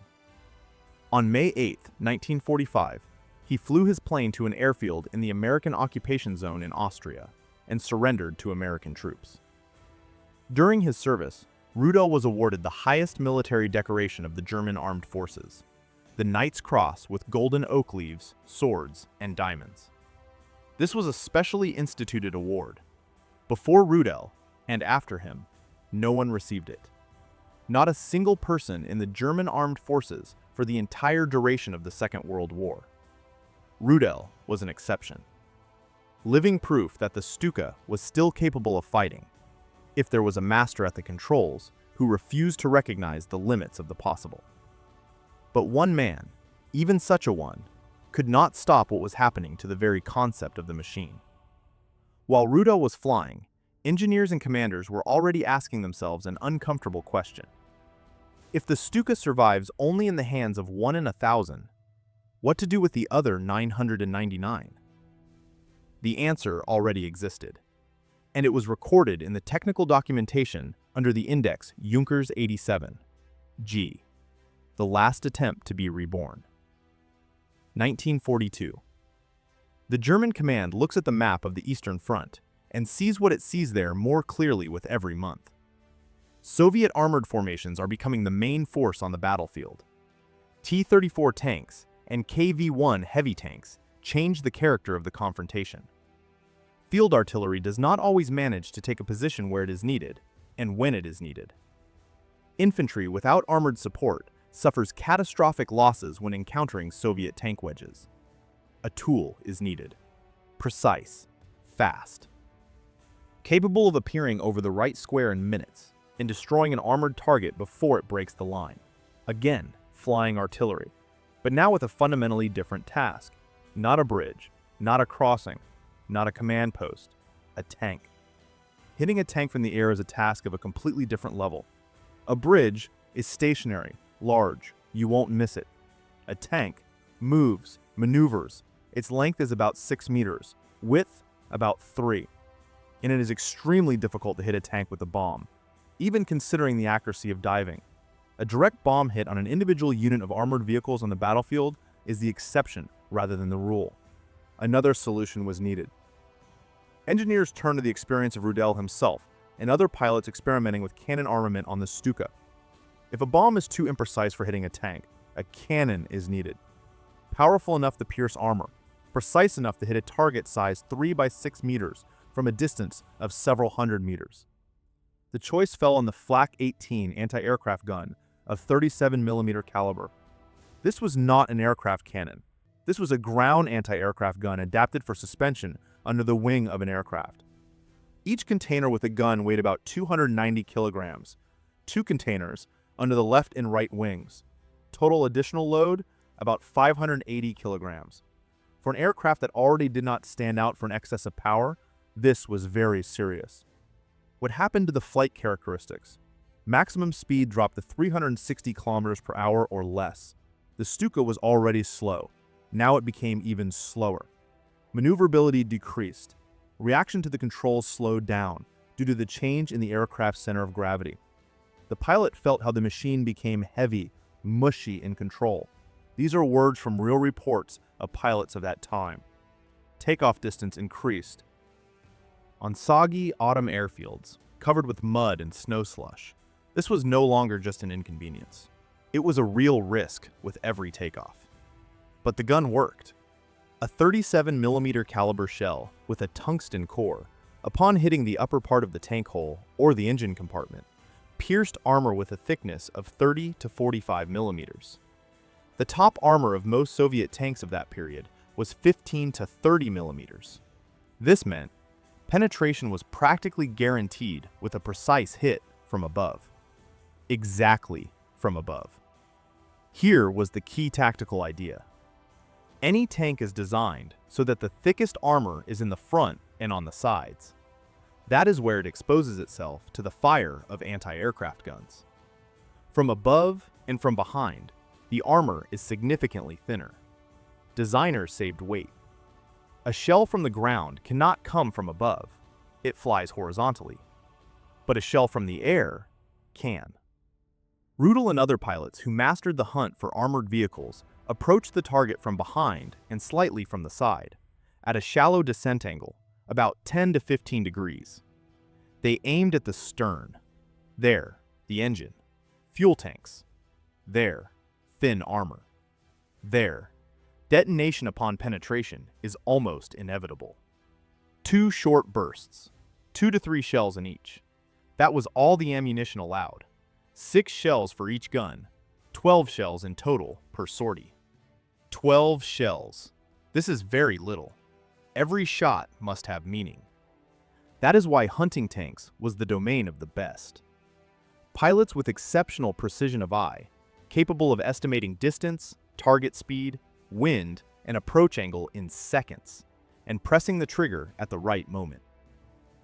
On May 8, 1945, he flew his plane to an airfield in the American occupation zone in Austria and surrendered to American troops. During his service, Rudel was awarded the highest military decoration of the German armed forces, the Knight's Cross with golden oak leaves, swords, and diamonds. This was a specially instituted award. Before Rudel, and after him, no one received it. Not a single person in the German armed forces for the entire duration of the Second World War. Rudel was an exception. Living proof that the Stuka was still capable of fighting, if there was a master at the controls who refused to recognize the limits of the possible. But one man, even such a one, could not stop what was happening to the very concept of the machine. While Rudel was flying, engineers and commanders were already asking themselves an uncomfortable question. If the Stuka survives only in the hands of 1 in 1,000, what to do with the other 999? The answer already existed, and it was recorded in the technical documentation under the index Junkers Ju-87 G, the last attempt to be reborn. 1942. The German command looks at the map of the Eastern Front and sees what it sees there more clearly with every month. Soviet armored formations are becoming the main force on the battlefield. T-34 tanks and KV-1 heavy tanks change the character of the confrontation. Field artillery does not always manage to take a position where it is needed, and when it is needed. Infantry without armored support suffers catastrophic losses when encountering Soviet tank wedges. A tool is needed. Precise, fast. Capable of appearing over the right square in minutes and destroying an armored target before it breaks the line. Again, flying artillery, but now with a fundamentally different task. Not a bridge, not a crossing, not a command post, a tank. Hitting a tank from the air is a task of a completely different level. A bridge is stationary, large, you won't miss it. A tank moves, maneuvers. Its length is about 6 meters, width about 3. And it is extremely difficult to hit a tank with a bomb, even considering the accuracy of diving. A direct bomb hit on an individual unit of armored vehicles on the battlefield is the exception rather than the rule. Another solution was needed. Engineers turned to the experience of Rudel himself and other pilots experimenting with cannon armament on the Stuka. If a bomb is too imprecise for hitting a tank, a cannon is needed. Powerful enough to pierce armor, precise enough to hit a target size 3 by 6 meters from a distance of several hundred meters. The choice fell on the Flak 18 anti-aircraft gun of 37mm caliber. This was not an aircraft cannon. This was a ground anti-aircraft gun adapted for suspension under the wing of an aircraft. Each container with a gun weighed about 290 kilograms. 2 containers under the left and right wings. Total additional load, about 580 kilograms. For an aircraft that already did not stand out for an excess of power, this was very serious. What happened to the flight characteristics? Maximum speed dropped to 360 kilometers per hour or less. The Stuka was already slow. Now it became even slower. Maneuverability decreased. Reaction to the controls slowed down due to the change in the aircraft's center of gravity. The pilot felt how the machine became heavy, mushy in control. These are words from real reports of pilots of that time. Takeoff distance increased. On soggy autumn airfields, covered with mud and snow slush, this was no longer just an inconvenience. It was a real risk with every takeoff. But the gun worked. A 37mm caliber shell with a tungsten core, upon hitting the upper part of the tank hull or the engine compartment, pierced armor with a thickness of 30 to 45 millimeters. The top armor of most Soviet tanks of that period was 15 to 30 millimeters. This meant penetration was practically guaranteed with a precise hit from above. Exactly from above. Here was the key tactical idea. Any tank is designed so that the thickest armor is in the front and on the sides. That is where it exposes itself to the fire of anti-aircraft guns. From above and from behind, the armor is significantly thinner. Designers saved weight. A shell from the ground cannot come from above. It flies horizontally. But a shell from the air can. Rudel and other pilots who mastered the hunt for armored vehicles approached the target from behind and slightly from the side, at a shallow descent angle, about 10 to 15 degrees. They aimed at the stern. There, the engine. Fuel tanks. There, thin armor. There, detonation upon penetration is almost inevitable. 2 short bursts, 2 to 3 shells in each. That was all the ammunition allowed. 6 shells for each gun, 12 shells in total per sortie. 12 shells. This is very little. Every shot must have meaning. That is why hunting tanks was the domain of the best. Pilots with exceptional precision of eye, capable of estimating distance, target speed, wind, and approach angle in seconds, and pressing the trigger at the right moment.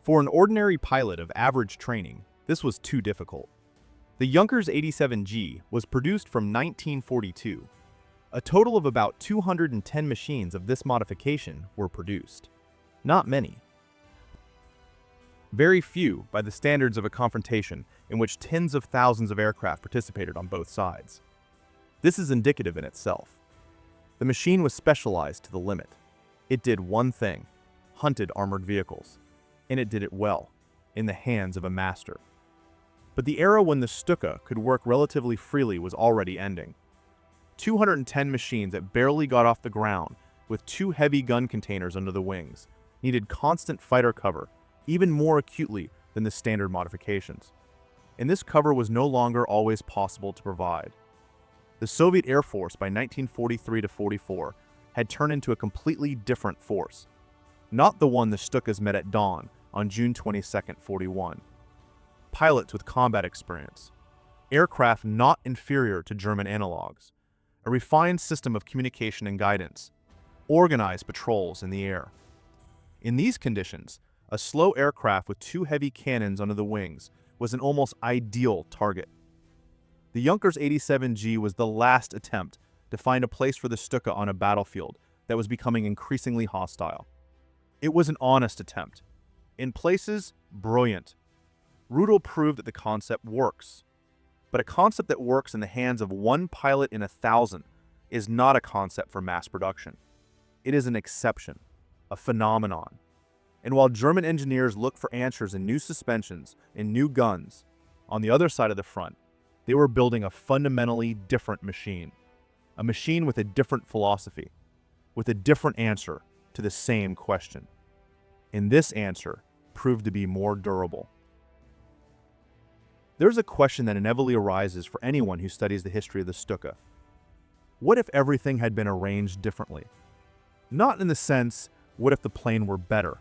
For an ordinary pilot of average training, this was too difficult. The Junkers Ju-87 was produced from 1942. A total of about 210 machines of this modification were produced. Not many. Very few by the standards of a confrontation in which tens of thousands of aircraft participated on both sides. This is indicative in itself. The machine was specialized to the limit. It did one thing, hunted armored vehicles, and it did it well, in the hands of a master. But the era when the Stuka could work relatively freely was already ending. 210 machines that barely got off the ground with 2 heavy gun containers under the wings needed constant fighter cover, even more acutely than the standard modifications. And this cover was no longer always possible to provide. The Soviet Air Force by 1943 to 44 had turned into a completely different force. Not the one the Stukas met at dawn on June 22, 41. Pilots with combat experience. Aircraft not inferior to German analogs. A refined system of communication and guidance. Organized patrols in the air. In these conditions, a slow aircraft with 2 heavy cannons under the wings was an almost ideal target. The Junkers 87G was the last attempt to find a place for the Stuka on a battlefield that was becoming increasingly hostile. It was an honest attempt. In places, brilliant. Rudel proved that the concept works. But a concept that works in the hands of one pilot in 1,000 is not a concept for mass production. It is an exception, a phenomenon. And while German engineers looked for answers in new suspensions, in new guns, on the other side of the front, they were building a fundamentally different machine. A machine with a different philosophy, with a different answer to the same question. And this answer proved to be more durable. There's a question that inevitably arises for anyone who studies the history of the Stuka. What if everything had been arranged differently? Not in the sense, what if the plane were better?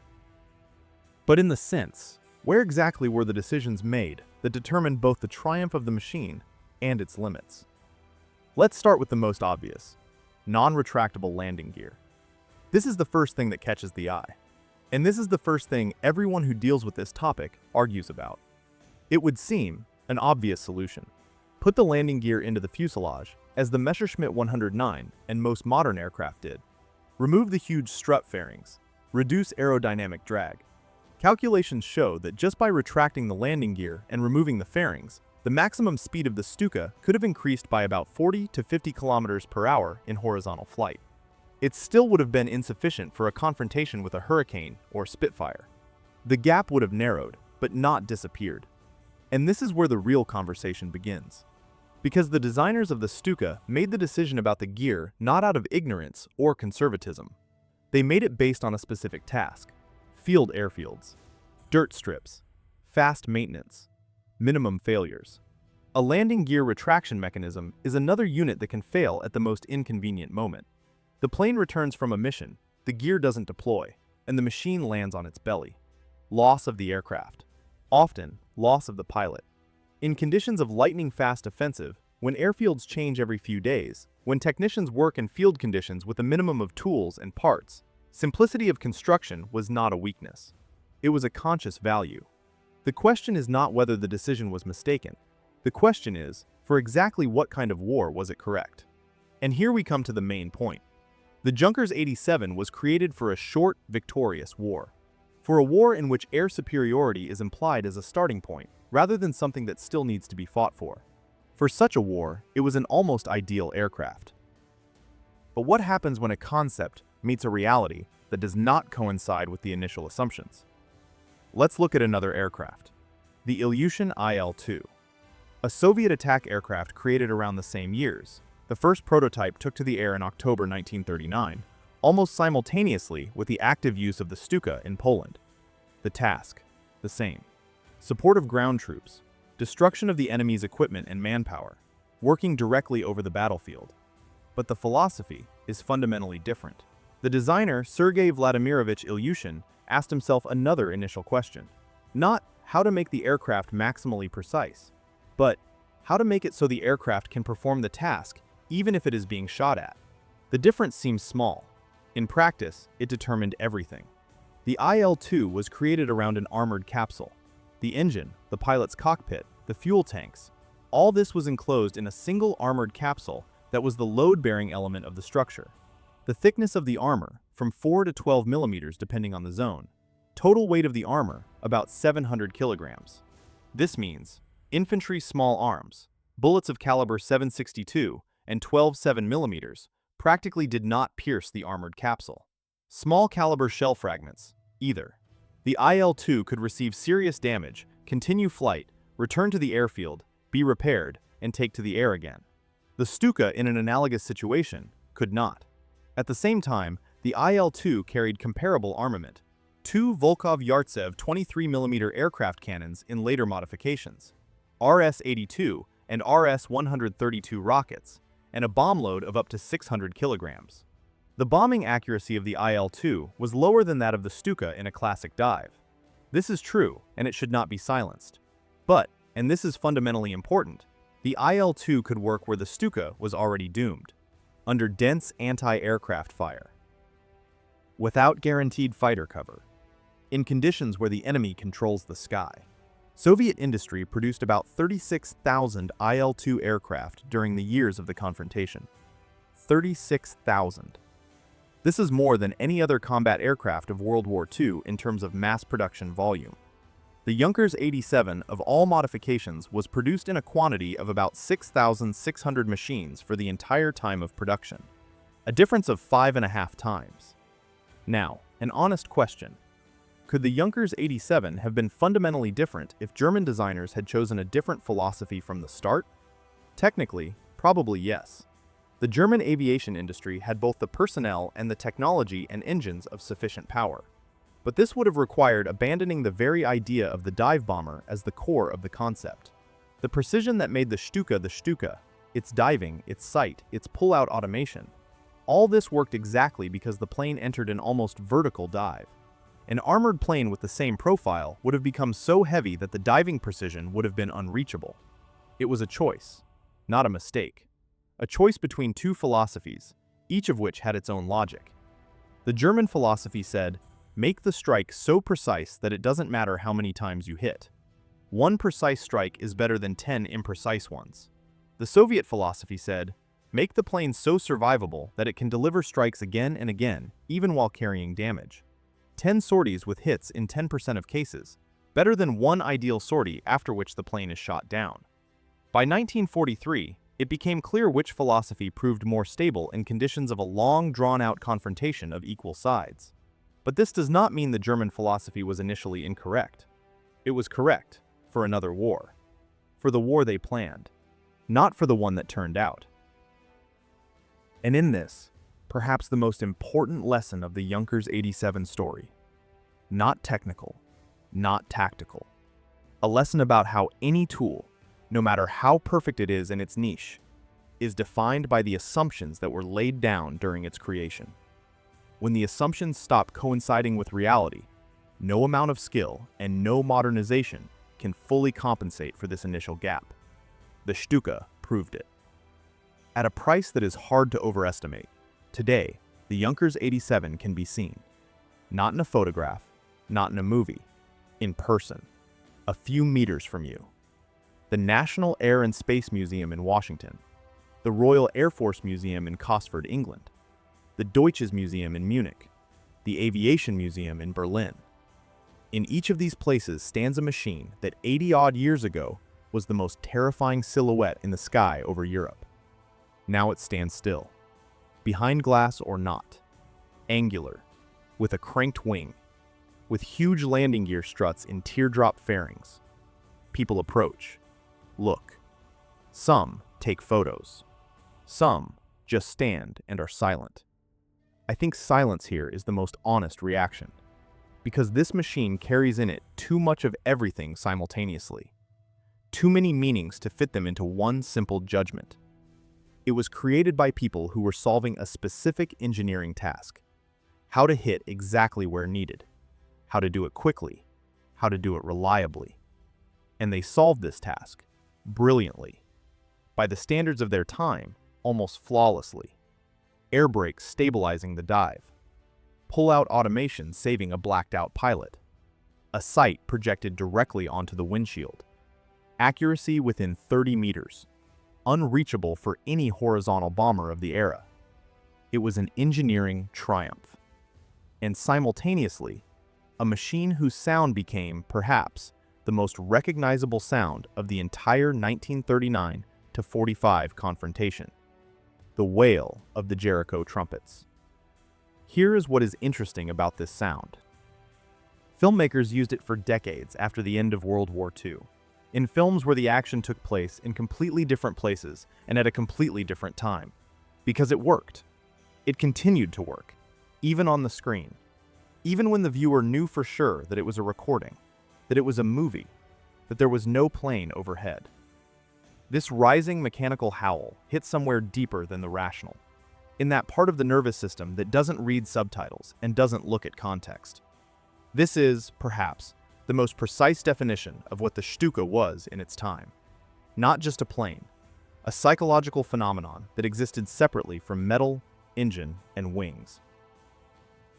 But in the sense, where exactly were the decisions made that determined both the triumph of the machine and its limits? Let's start with the most obvious, non-retractable landing gear. This is the first thing that catches the eye. And this is the first thing everyone who deals with this topic argues about. It would seem an obvious solution. Put the landing gear into the fuselage, as the Messerschmitt 109 and most modern aircraft did. Remove the huge strut fairings. Reduce aerodynamic drag. Calculations show that just by retracting the landing gear and removing the fairings, the maximum speed of the Stuka could have increased by about 40 to 50 kilometers per hour in horizontal flight. It still would have been insufficient for a confrontation with a Hurricane or Spitfire. The gap would have narrowed, but not disappeared. And this is where the real conversation begins. Because the designers of the Stuka made the decision about the gear not out of ignorance or conservatism. They made it based on a specific task: field airfields, dirt strips, fast maintenance, minimum failures. A landing gear retraction mechanism is another unit that can fail at the most inconvenient moment. The plane returns from a mission, the gear doesn't deploy, and the machine lands on its belly. Loss of the aircraft. Often, loss of the pilot. In conditions of lightning-fast offensive, when airfields change every few days, when technicians work in field conditions with a minimum of tools and parts, simplicity of construction was not a weakness. It was a conscious value. The question is not whether the decision was mistaken. The question is, for exactly what kind of war was it correct? And here we come to the main point. The Junkers 87 was created for a short, victorious war. For a war in which air superiority is implied as a starting point, rather than something that still needs to be fought for. For such a war, it was an almost ideal aircraft. But what happens when a concept meets a reality that does not coincide with the initial assumptions? Let's look at another aircraft, the Ilyushin IL-2. A Soviet attack aircraft created around the same years. The first prototype took to the air in October 1939, almost simultaneously with the active use of the Stuka in Poland. The task, the same. Support of ground troops, destruction of the enemy's equipment and manpower, working directly over the battlefield. But the philosophy is fundamentally different. The designer, Sergei Vladimirovich Ilyushin, asked himself another initial question. Not how to make the aircraft maximally precise, but how to make it so the aircraft can perform the task even if it is being shot at. The difference seems small. In practice, it determined everything. The IL-2 was created around an armored capsule. The engine, the pilot's cockpit, the fuel tanks, all this was enclosed in a single armored capsule that was the load-bearing element of the structure. The thickness of the armor, from 4 to 12 millimeters depending on the zone. Total weight of the armor, about 700 kilograms. This means infantry small arms, bullets of caliber 7.62 and 12.7 millimeters, practically did not pierce the armored capsule. Small caliber shell fragments, either. The IL-2 could receive serious damage, continue flight, return to the airfield, be repaired, and take to the air again. The Stuka, in an analogous situation, could not. At the same time, the IL-2 carried comparable armament. 2 Volkov-Yartsev 23mm aircraft cannons in later modifications, RS-82 and RS-132 rockets, and a bomb load of up to 600 kilograms. The bombing accuracy of the IL-2 was lower than that of the Stuka in a classic dive. This is true, and it should not be silenced. But, and this is fundamentally important, the IL-2 could work where the Stuka was already doomed, under dense anti-aircraft fire, without guaranteed fighter cover, in conditions where the enemy controls the sky. Soviet industry produced about 36,000 IL-2 aircraft during the years of the confrontation. 36,000. This is more than any other combat aircraft of World War II in terms of mass production volume. The Junkers 87 of all modifications was produced in a quantity of about 6,600 machines for the entire time of production, a difference of 5.5 times. Now, an honest question. Could the Junkers 87 have been fundamentally different if German designers had chosen a different philosophy from the start? Technically, probably yes. The German aviation industry had both the personnel and the technology and engines of sufficient power. But this would have required abandoning the very idea of the dive bomber as the core of the concept. The precision that made the Stuka, its diving, its sight, its pull-out automation. All this worked exactly because the plane entered an almost vertical dive. An armored plane with the same profile would have become so heavy that the diving precision would have been unreachable. It was a choice, not a mistake. A choice between two philosophies, each of which had its own logic. The German philosophy said, make the strike so precise that it doesn't matter how many times you hit. One precise strike is better than 10 imprecise ones. The Soviet philosophy said, make the plane so survivable that it can deliver strikes again and again, even while carrying damage. 10 sorties with hits in 10% of cases, better than one ideal sortie after which the plane is shot down. By 1943, it became clear which philosophy proved more stable in conditions of a long, drawn-out confrontation of equal sides. But this does not mean the German philosophy was initially incorrect. It was correct for another war. For the war they planned, not for the one that turned out. And in this, perhaps the most important lesson of the Junkers 87 story. Not technical, not tactical. A lesson about how any tool, no matter how perfect it is in its niche, is defined by the assumptions that were laid down during its creation. When the assumptions stop coinciding with reality, no amount of skill and no modernization can fully compensate for this initial gap. The Stuka proved it. At a price that is hard to overestimate, today, the Junkers 87 can be seen. Not in a photograph, not in a movie, in person, a few meters from you. The National Air and Space Museum in Washington, the Royal Air Force Museum in Cosford, England, the Deutsches Museum in Munich, the Aviation Museum in Berlin. In each of these places stands a machine that 80-odd years ago was the most terrifying silhouette in the sky over Europe. Now it stands still, behind glass or not, angular, with a cranked wing, with huge landing gear struts in teardrop fairings. People approach, look. Some take photos. Some just stand and are silent. I think silence here is the most honest reaction, because this machine carries in it too much of everything simultaneously. Too many meanings to fit them into one simple judgment. It was created by people who were solving a specific engineering task. How to hit exactly where needed. How to do it quickly. How to do it reliably. And they solved this task brilliantly. By the standards of their time, almost flawlessly. Air brakes stabilizing the dive. Pull-out automation saving a blacked-out pilot. A sight projected directly onto the windshield. Accuracy within 30 meters. Unreachable for any horizontal bomber of the era. It was an engineering triumph. And simultaneously, a machine whose sound became, perhaps, the most recognizable sound of the entire 1939 to 45 confrontation. The wail of the Jericho Trumpets. Here is what is interesting about this sound. Filmmakers used it for decades after the end of World War II, in films where the action took place in completely different places and at a completely different time. Because it worked. It continued to work, even on the screen. Even when the viewer knew for sure that it was a recording, that it was a movie, that there was no plane overhead. This rising mechanical howl hit somewhere deeper than the rational, in that part of the nervous system that doesn't read subtitles and doesn't look at context. This is, perhaps, the most precise definition of what the Stuka was in its time. Not just a plane, a psychological phenomenon that existed separately from metal, engine, and wings.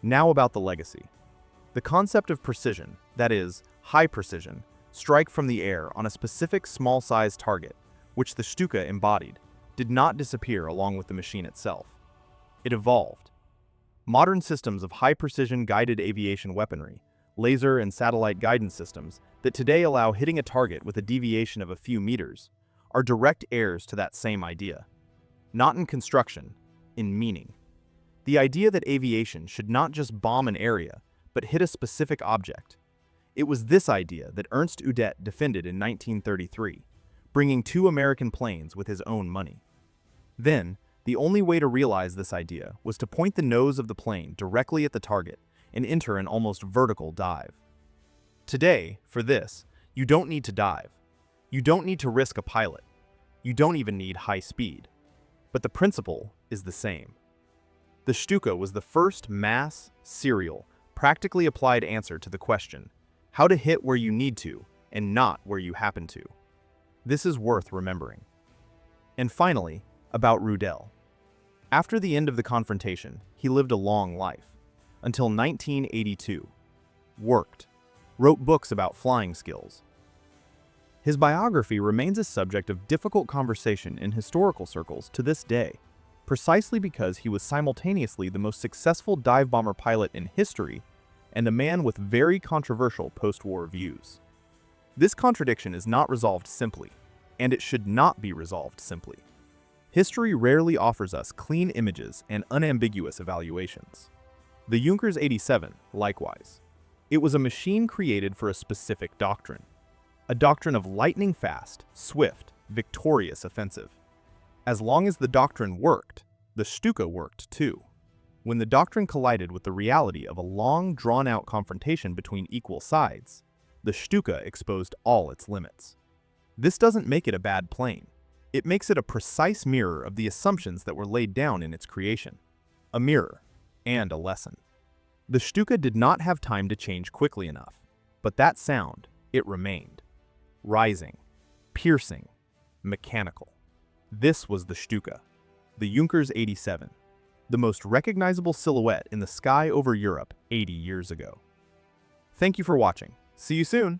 Now about the legacy. The concept of precision, that is, high precision, strike from the air on a specific small-sized target, which the Stuka embodied, did not disappear along with the machine itself. It evolved. Modern systems of high-precision guided aviation weaponry, laser and satellite guidance systems that today allow hitting a target with a deviation of a few meters, are direct heirs to that same idea. Not in construction, in meaning. The idea that aviation should not just bomb an area, but hit a specific object. It was this idea that Ernst Udet defended in 1933, bringing 2 American planes with his own money. Then, the only way to realize this idea was to point the nose of the plane directly at the target and enter an almost vertical dive. Today, for this, you don't need to dive. You don't need to risk a pilot. You don't even need high speed. But the principle is the same. The Stuka was the first mass, serial, practically applied answer to the question, how to hit where you need to and not where you happen to. This is worth remembering. And finally, about Rudel. After the end of the confrontation, he lived a long life, until 1982. Worked, wrote books about flying skills. His biography remains a subject of difficult conversation in historical circles to this day, precisely because he was simultaneously the most successful dive bomber pilot in history and a man with very controversial post-war views. This contradiction is not resolved simply, and it should not be resolved simply. History rarely offers us clean images and unambiguous evaluations. The Junkers 87, likewise. It was a machine created for a specific doctrine. A doctrine of lightning-fast, swift, victorious offensive. As long as the doctrine worked, the Stuka worked too. When the doctrine collided with the reality of a long, drawn-out confrontation between equal sides, the Stuka exposed all its limits. This doesn't make it a bad plane. It makes it a precise mirror of the assumptions that were laid down in its creation. A mirror, and a lesson. The Stuka did not have time to change quickly enough, but that sound, it remained. Rising, piercing, mechanical. This was the Stuka, the Junkers 87, the most recognizable silhouette in the sky over Europe 80 years ago. Thank you for watching. See you soon!